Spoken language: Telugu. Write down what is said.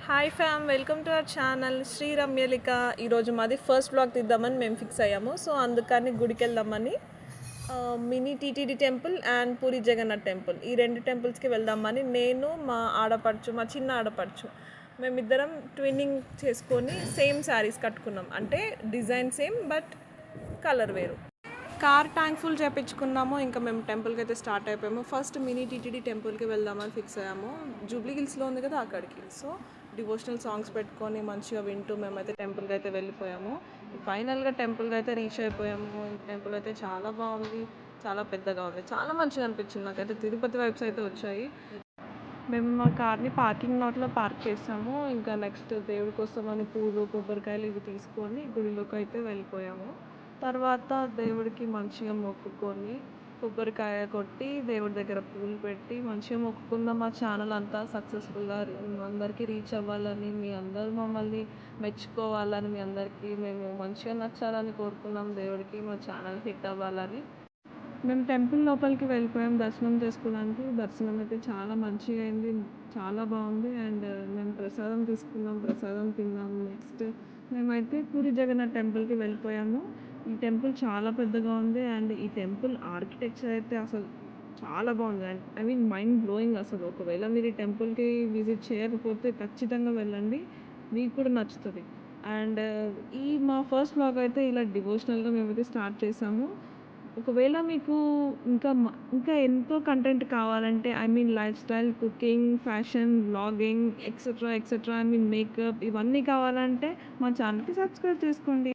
Hi fam, welcome to our channel Sri Ramyalika. ఈరోజు మాది ఫస్ట్ బ్లాగ్ తీద్దామని మేము ఫిక్స్ అయ్యాము. సో అందుకని గుడికి వెళ్దామని mini TTD temple and Puri Jagannath temple, ఈ రెండు టెంపుల్స్కి వెళ్దామని నేను, మా ఆడపడుచు, మా చిన్న ఆడపడుచు, మేమిద్దరం ట్విన్నింగ్ చేసుకొని సేమ్ శారీస్ కట్టుకున్నాం. అంటే డిజైన్ సేమ్ బట్ కలర్ వేరు. కార్ ట్యాంక్ ఫుల్ చేయించుకున్నాము. ఇంకా మేము టెంపుల్కి అయితే స్టార్ట్ అయిపోయాము. ఫస్ట్ మినీ టీటీడీ టెంపుల్కి వెళ్దామని ఫిక్స్ అయ్యాము. జూబ్లీ హిల్స్లో ఉంది కదా అక్కడికి. సో డివోషనల్ సాంగ్స్ పెట్టుకొని మంచిగా వింటూ మేమైతే టెంపుల్కి అయితే వెళ్ళిపోయాము. ఫైనల్గా టెంపుల్కి అయితే రీచ్ అయిపోయాము. టెంపుల్ అయితే చాలా బాగుంది, చాలా పెద్దగా ఉంది, చాలా మంచిగా అనిపించింది నాకైతే. తిరుపతి వైబ్స్ అయితే వచ్చాయి. మేము మా కార్ని పార్కింగ్ లాట్లో పార్క్ చేసాము. ఇంకా నెక్స్ట్ దేవుడి కోసం అని పూలు, కొబ్బరికాయలు ఇవి తీసుకొని గుడిలోకి అయితే వెళ్ళిపోయాము. తర్వాత దేవుడికి మంచిగా మొక్కుకొని కొబ్బరికాయ కొట్టి దేవుడి దగ్గర పూలు పెట్టి మంచిగా మొక్కుకుందాం. మా ఛానల్ అంతా సక్సెస్ఫుల్గా అందరికీ రీచ్ అవ్వాలని, మీ అందరూ మమ్మల్ని మెచ్చుకోవాలని, మీ అందరికీ మేము మంచిగా నచ్చాలని కోరుకున్నాం. దేవుడికి మా ఛానల్ హిట్ అవ్వాలని మేము టెంపుల్ లోపలికి వెళ్ళిపోయాం దర్శనం చేసుకోవడానికి. దర్శనం అయితే చాలా మంచిగా అయింది, చాలా బాగుంది. అండ్ మేము ప్రసాదం తీసుకున్నాం, ప్రసాదం తిన్నాము. నెక్స్ట్ మేమైతే పూరి జగన్నాథ్ టెంపుల్కి వెళ్ళిపోయాము. ఈ టెంపుల్ చాలా పెద్దగా ఉంది. అండ్ ఈ టెంపుల్ ఆర్కిటెక్చర్ అయితే అసలు చాలా బాగుంది. And I mean mind blowing అసలు. ఒకవేళ మీరు ఈ టెంపుల్కి విజిట్ చేయకపోతే ఖచ్చితంగా వెళ్ళండి, మీకు కూడా నచ్చుతుంది. అండ్ ఈ మా ఫస్ట్ బ్లాగ్ అయితే ఇలా డివోషనల్గా మేమైతే స్టార్ట్ చేసాము. ఒకవేళ మీకు ఇంకా ఎంతో కంటెంట్ కావాలంటే, I mean life style, cooking, fashion, vlogging, etcetera etcetera, I mean makeup, ఇవన్నీ కావాలంటే మా ఛానల్కి సబ్స్క్రైబ్ చేసుకోండి.